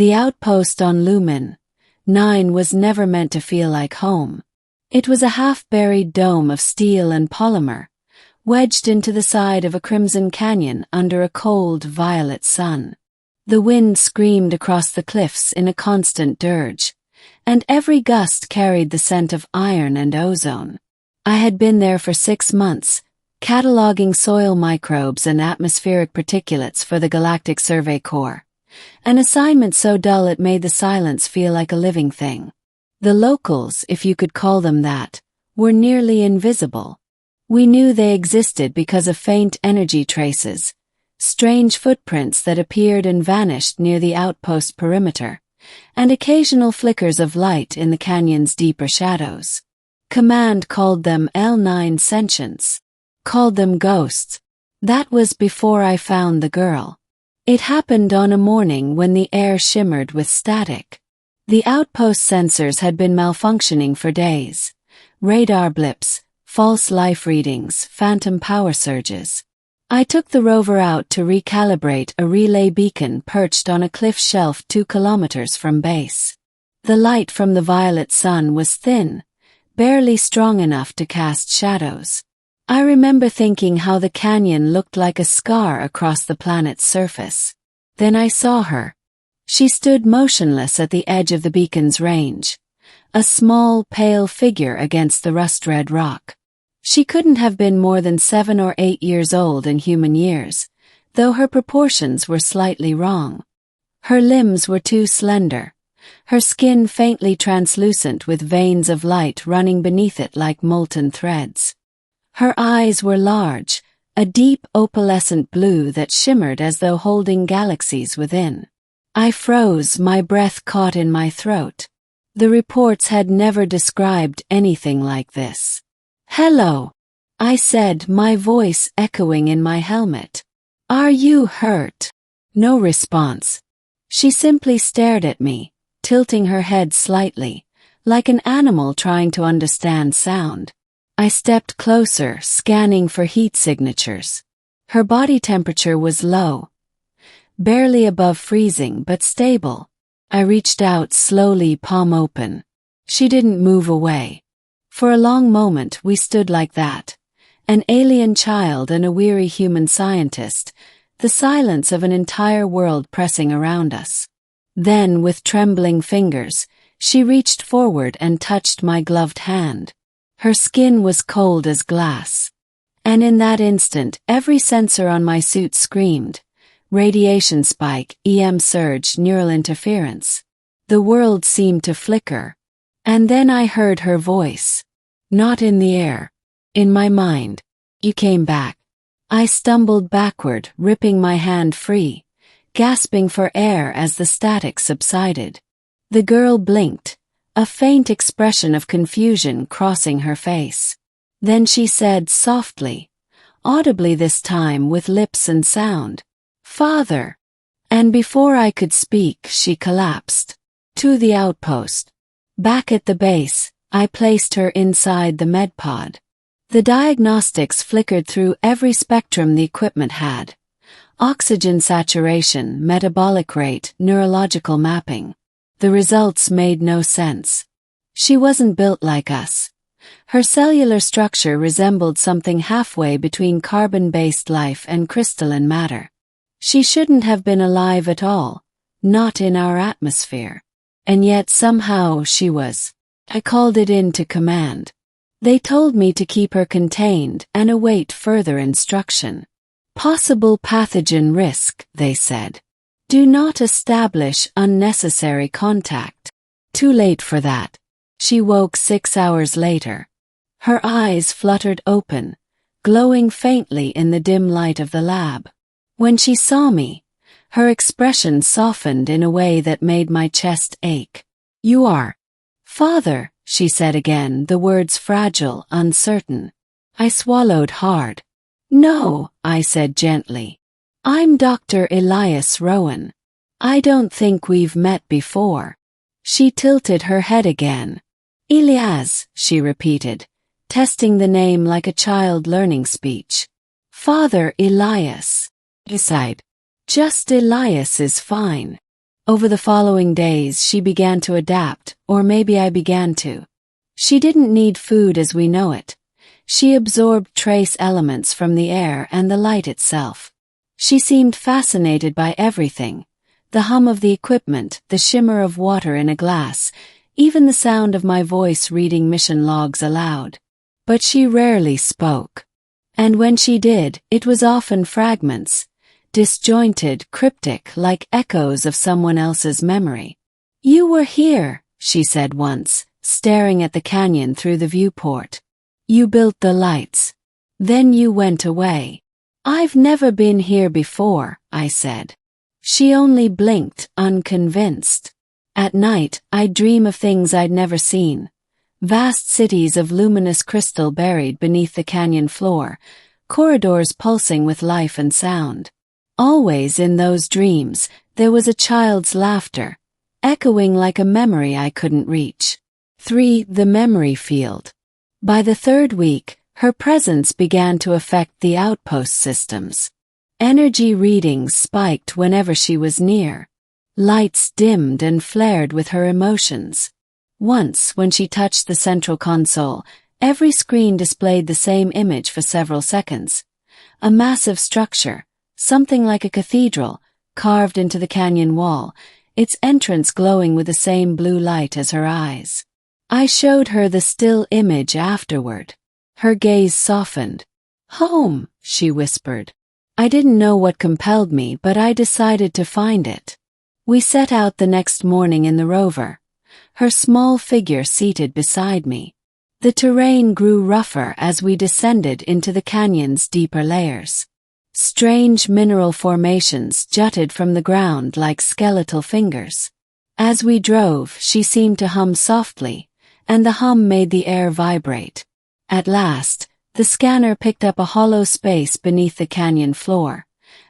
The outpost on Lumen 9 was never meant to feel like home. It was a half-buried dome of steel and polymer, wedged into the side of a crimson canyon under a cold, violet sun. The wind screamed across the cliffs in a constant dirge, and every gust carried the scent of iron and ozone. I had been there for 6 months, cataloging soil microbes and atmospheric particulates for the Galactic Survey Corps, an assignment so dull it made the silence feel like a living thing. The locals, if you could call them that, were nearly invisible. We knew they existed because of faint energy traces, strange footprints that appeared and vanished near the outpost perimeter, and occasional flickers of light in the canyon's deeper shadows. Command called them L9 sentients, called them ghosts. That was before I found the girl. It happened on a morning when the air shimmered with static. The outpost sensors had been malfunctioning for days. Radar blips, false life readings, phantom power surges. I took the rover out to recalibrate a relay beacon perched on a cliff shelf 2 kilometers from base. The light from the violet sun was thin, barely strong enough to cast shadows. I remember thinking how the canyon looked like a scar across the planet's surface. Then I saw her. She stood motionless at the edge of the beacon's range, a small, pale figure against the rust-red rock. She couldn't have been more than 7 or 8 years old in human years, though her proportions were slightly wrong. Her limbs were too slender, her skin faintly translucent with veins of light running beneath it like molten threads. Her eyes were large, a deep opalescent blue that shimmered as though holding galaxies within. I froze, my breath caught in my throat. The reports had never described anything like this. "Hello," I said, my voice echoing in my helmet. "Are you hurt?" No response. She simply stared at me, tilting her head slightly, like an animal trying to understand sound. I stepped closer, scanning for heat signatures. Her body temperature was low, barely above freezing but stable. I reached out slowly, palm open. She didn't move away. For a long moment we stood like that, an alien child and a weary human scientist, the silence of an entire world pressing around us. Then, with trembling fingers, she reached forward and touched my gloved hand. Her skin was cold as glass. And in that instant, every sensor on my suit screamed. Radiation spike, EM surge, neural interference. The world seemed to flicker. And then I heard her voice. Not in the air. In my mind. "You came back." I stumbled backward, ripping my hand free, gasping for air as the static subsided. The girl blinked, a faint expression of confusion crossing her face. Then she said softly, audibly this time with lips and sound, "Father." And before I could speak, she collapsed. To the outpost. Back at the base, I placed her inside the medpod. The diagnostics flickered through every spectrum the equipment had. Oxygen saturation, metabolic rate, neurological mapping. The results made no sense. She wasn't built like us. Her cellular structure resembled something halfway between carbon-based life and crystalline matter. She shouldn't have been alive at all, not in our atmosphere. And yet somehow she was. I called it in to command. They told me to keep her contained and await further instruction. "Possible pathogen risk," they said. "Do not establish unnecessary contact." Too late for that. She woke 6 hours later. Her eyes fluttered open, glowing faintly in the dim light of the lab. When she saw me, her expression softened in a way that made my chest ache. "You are Father," she said again, the words fragile, uncertain. I swallowed hard. "No," I said gently. "I'm Dr. Elias Rowan. I don't think we've met before." She tilted her head again. "Elias," she repeated, testing the name like a child learning speech. "Father Elias." I sighed. "Just Elias is fine." Over the following days she began to adapt, or maybe I began to. She didn't need food as we know it. She absorbed trace elements from the air and the light itself. She seemed fascinated by everything. The hum of the equipment, the shimmer of water in a glass, even the sound of my voice reading mission logs aloud. But she rarely spoke. And when she did, it was often fragments, disjointed, cryptic, like echoes of someone else's memory. "You were here," she said once, staring at the canyon through the viewport. "You built the lights. Then you went away." "I've never been here before," I said. She only blinked, unconvinced. At night, I'd dream of things I'd never seen. Vast cities of luminous crystal buried beneath the canyon floor, corridors pulsing with life and sound. Always in those dreams, there was a child's laughter, echoing like a memory I couldn't reach. 3. The memory field. By the third week, her presence began to affect the outpost systems. Energy readings spiked whenever she was near. Lights dimmed and flared with her emotions. Once, when she touched the central console, every screen displayed the same image for several seconds. A massive structure, something like a cathedral, carved into the canyon wall, its entrance glowing with the same blue light as her eyes. I showed her the still image afterward. Her gaze softened. "Home," she whispered. I didn't know what compelled me, but I decided to find it. We set out the next morning in the rover, her small figure seated beside me. The terrain grew rougher as we descended into the canyon's deeper layers. Strange mineral formations jutted from the ground like skeletal fingers. As we drove, she seemed to hum softly, and the hum made the air vibrate. At last, the scanner picked up a hollow space beneath the canyon floor,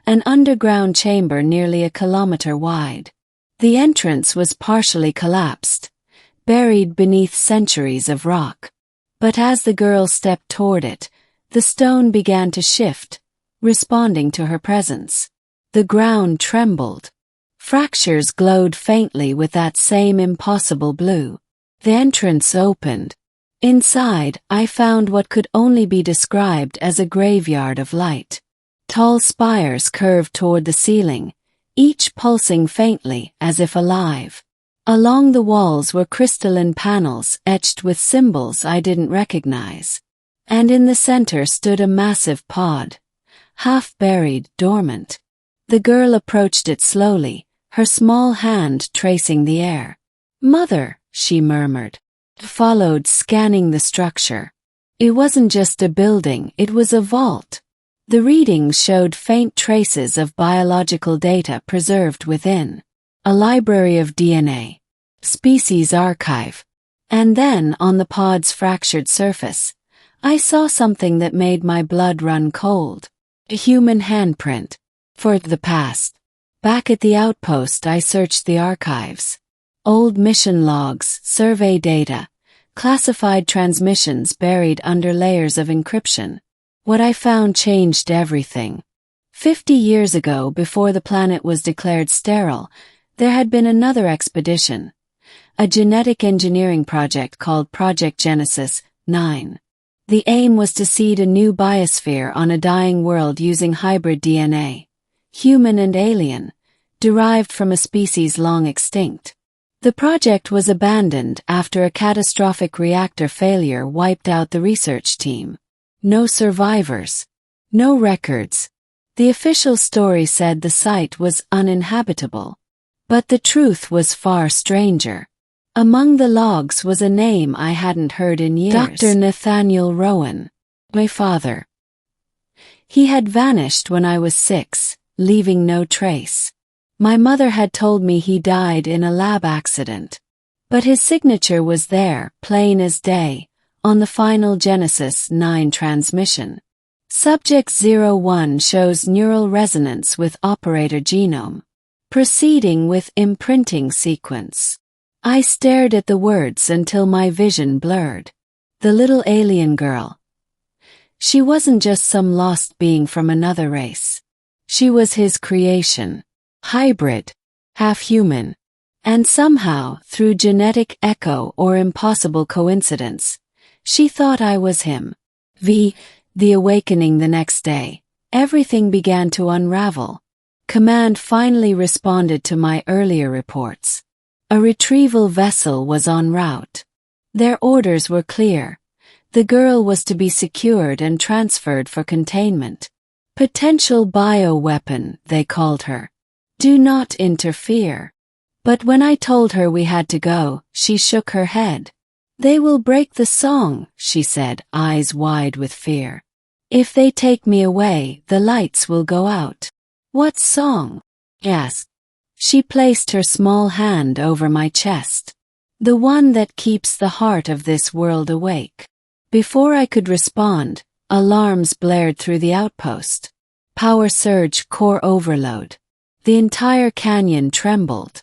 an underground chamber nearly a kilometer wide. The entrance was partially collapsed, buried beneath centuries of rock. But as the girl stepped toward it, the stone began to shift, responding to her presence. The ground trembled. Fractures glowed faintly with that same impossible blue. The entrance opened. Inside, I found what could only be described as a graveyard of light. Tall spires curved toward the ceiling, each pulsing faintly as if alive. Along the walls were crystalline panels etched with symbols I didn't recognize. And in the center stood a massive pod, half buried, dormant. The girl approached it slowly, her small hand tracing the air. "Mother," she murmured. Followed, scanning the structure. It wasn't just a building, it was a vault. The readings showed faint traces of biological data preserved within. A library of DNA. Species archive. And then, on the pod's fractured surface, I saw something that made my blood run cold. A human handprint. For the past. Back at the outpost, I searched the archives. Old mission logs, survey data, classified transmissions buried under layers of encryption. What I found changed everything. 50 years ago, before the planet was declared sterile, there had been another expedition, a genetic engineering project called Project Genesis 9. The aim was to seed a new biosphere on a dying world using hybrid DNA, human and alien, derived from a species long extinct. The project was abandoned after a catastrophic reactor failure wiped out the research team. No survivors. No records. The official story said the site was uninhabitable. But the truth was far stranger. Among the logs was a name I hadn't heard in years. Dr. Nathaniel Rowan. My father. He had vanished when I was 6, leaving no trace. My mother had told me he died in a lab accident. But his signature was there, plain as day, on the final Genesis 9 transmission. Subject 01 shows neural resonance with operator genome, proceeding with imprinting sequence. I stared at the words until my vision blurred. The little alien girl. She wasn't just some lost being from another race. She was his creation. Hybrid. half human. And somehow, through genetic echo or impossible coincidence, she thought I was him. The awakening the next day, everything began to unravel. Command finally responded to my earlier reports. A retrieval vessel was en route. Their orders were clear. The girl was to be secured and transferred for containment. Potential bioweapon, they called her. Do not interfere. But when I told her we had to go, she shook her head. They will break the song, she said, eyes wide with fear. If they take me away, the lights will go out. What song? Asked. She placed her small hand over my chest. The one that keeps the heart of this world awake. Before I could respond, alarms blared through the outpost. Power surge, core overload. The entire canyon trembled.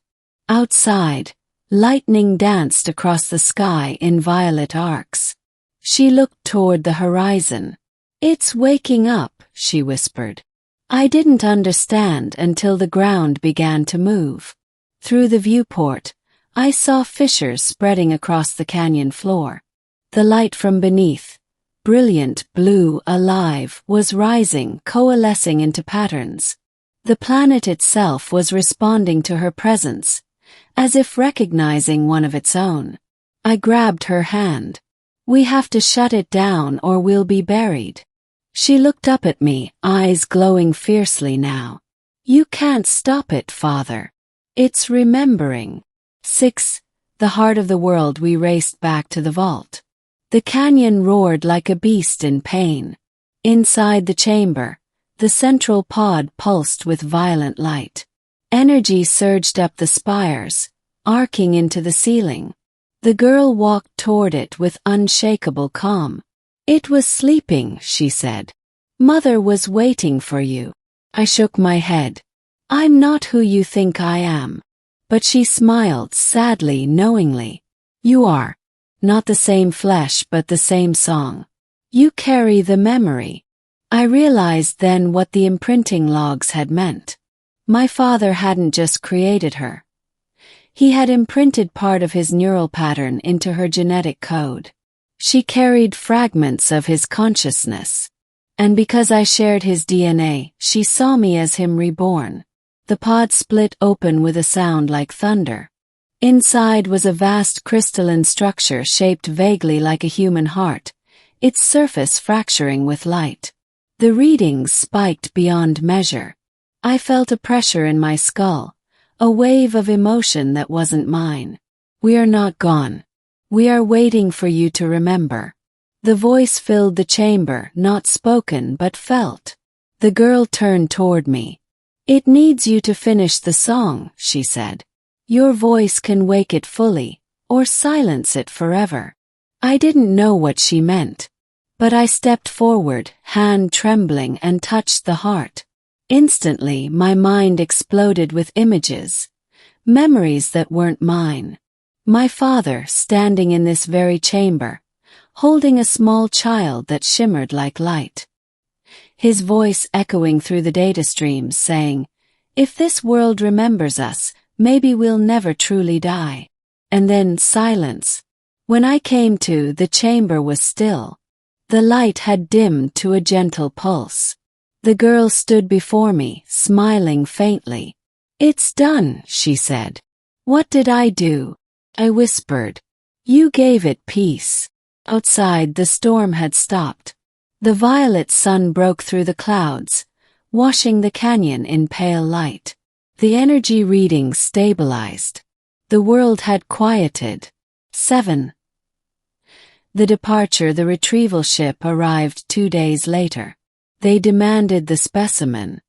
Outside, lightning danced across the sky in violet arcs. She looked toward the horizon. It's waking up, she whispered. I didn't understand until the ground began to move. Through the viewport, I saw fissures spreading across the canyon floor. The light from beneath, brilliant blue, alive, was rising, coalescing into patterns. The planet itself was responding to her presence, as if recognizing one of its own. I grabbed her hand. We have to shut it down or we'll be buried. She looked up at me, eyes glowing fiercely now. You can't stop it, Father. It's remembering. 6. The heart of the world. We raced back to the vault. The canyon roared like a beast in pain. Inside the chamber, the central pod pulsed with violent light. Energy surged up the spires, arcing into the ceiling. The girl walked toward it with unshakable calm. It was sleeping, she said. Mother was waiting for you. I shook my head. I'm not who you think I am. But she smiled sadly, knowingly. You are. Not the same flesh but the same song. You carry the memory. I realized then what the imprinting logs had meant. My father hadn't just created her. He had imprinted part of his neural pattern into her genetic code. She carried fragments of his consciousness. And because I shared his DNA, she saw me as him reborn. The pod split open with a sound like thunder. Inside was a vast crystalline structure shaped vaguely like a human heart, its surface fracturing with light. The readings spiked beyond measure. I felt a pressure in my skull, a wave of emotion that wasn't mine. We are not gone. We are waiting for you to remember. The voice filled the chamber, not spoken but felt. The girl turned toward me. It needs you to finish the song, she said. Your voice can wake it fully, or silence it forever. I didn't know what she meant. But I stepped forward, hand trembling, and touched the heart. Instantly, my mind exploded with images. Memories that weren't mine. My father standing in this very chamber, holding a small child that shimmered like light. His voice echoing through the data streams saying, if this world remembers us, maybe we'll never truly die. And then silence. When I came to, the chamber was still. The light had dimmed to a gentle pulse. The girl stood before me, smiling faintly. It's done, she said. What did I do? I whispered. You gave it peace. Outside, the storm had stopped. The violet sun broke through the clouds, washing the canyon in pale light. The energy readings stabilized. The world had quieted. 7. The departure. The retrieval ship arrived 2 days later. They demanded the specimen.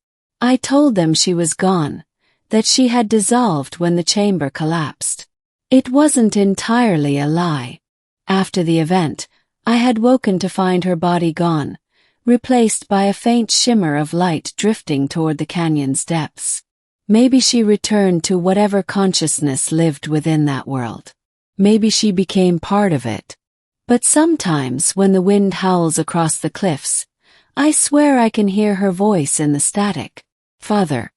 I told them she was gone, that she had dissolved when the chamber collapsed. It wasn't entirely a lie. After the event, I had woken to find her body gone, replaced by a faint shimmer of light drifting toward the canyon's depths. Maybe she returned to whatever consciousness lived within that world. Maybe she became part of it. But sometimes when the wind howls across the cliffs, I swear I can hear her voice in the static. Father.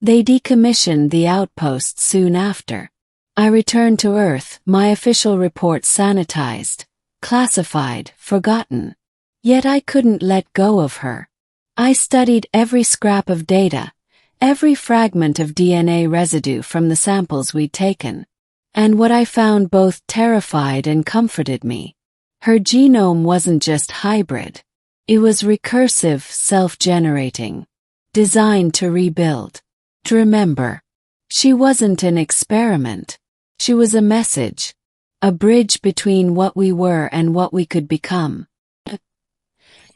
They decommissioned the outpost soon after. I returned to Earth, my official report sanitized, classified, forgotten. Yet I couldn't let go of her. I studied every scrap of data, every fragment of DNA residue from the samples we'd taken. And what I found both terrified and comforted me. Her genome wasn't just hybrid. It was recursive, self-generating, designed to rebuild. To remember, she wasn't an experiment. She was a message, a bridge between what we were and what we could become.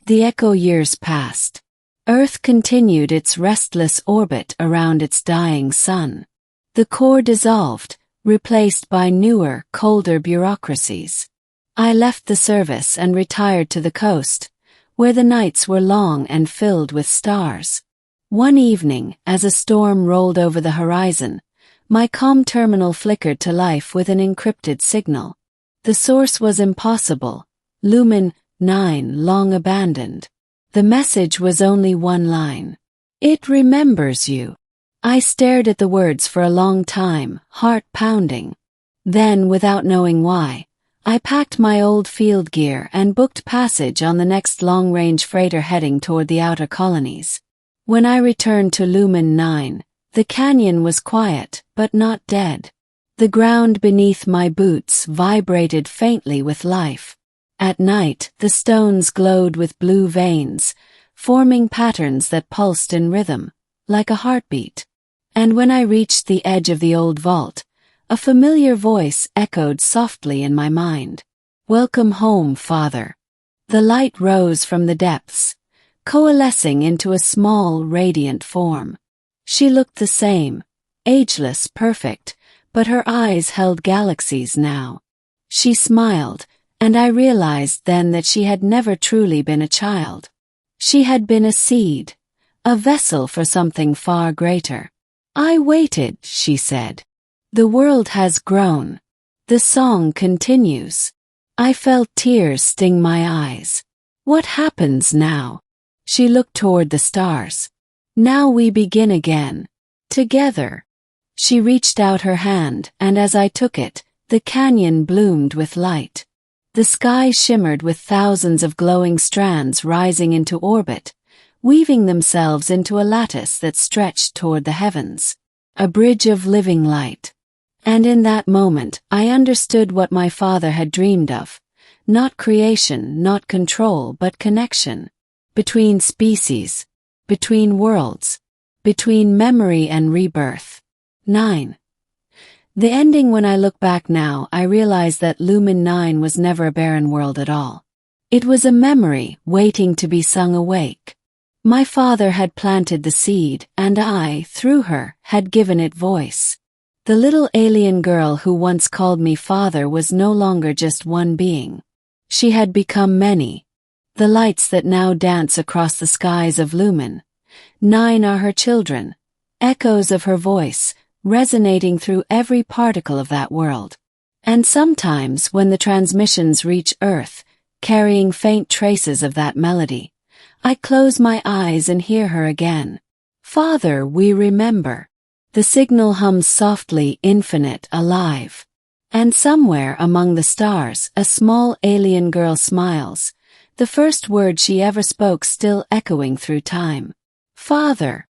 The echo years passed. Earth continued its restless orbit around its dying sun. The core dissolved, replaced by newer, colder bureaucracies. I left the service and retired to the coast, where the nights were long and filled with stars. One evening, as a storm rolled over the horizon, my comm terminal flickered to life with an encrypted signal. The source was impossible. Lumen 9 long abandoned. The message was only one line. It remembers you. I stared at the words for a long time, heart pounding. Then, without knowing why, I packed my old field gear and booked passage on the next long-range freighter heading toward the outer colonies. When I returned to Lumen 9, the canyon was quiet, but not dead. The ground beneath my boots vibrated faintly with life. At night, the stones glowed with blue veins, forming patterns that pulsed in rhythm, like a heartbeat. And when I reached the edge of the old vault, a familiar voice echoed softly in my mind. "Welcome home, Father." The light rose from the depths, coalescing into a small, radiant form. She looked the same, ageless, perfect, but her eyes held galaxies now. She smiled, and I realized then that she had never truly been a child. She had been a seed, a vessel for something far greater. "I waited," she said. "The world has grown. The song continues." I felt tears sting my eyes. "What happens now?" She looked toward the stars. "Now we begin again. Together." She reached out her hand, and as I took it, the canyon bloomed with light. The sky shimmered with thousands of glowing strands rising into orbit, weaving themselves into a lattice that stretched toward the heavens. A bridge of living light. And in that moment, I understood what my father had dreamed of. Not creation, not control, but connection. Between species. Between worlds. Between memory and rebirth. 9. The ending. When I look back now, I realize that Lumen 9 was never a barren world at all. It was a memory waiting to be sung awake. My father had planted the seed, and I, through her, had given it voice. The little alien girl who once called me father was no longer just one being. She had become many. The lights that now dance across the skies of Lumen 9 are her children, echoes of her voice, resonating through every particle of that world. And sometimes when the transmissions reach Earth, carrying faint traces of that melody, I close my eyes and hear her again. "Father, we remember." The signal hums softly, infinite, alive. And somewhere among the stars, a small alien girl smiles, the first word she ever spoke still echoing through time. "Father."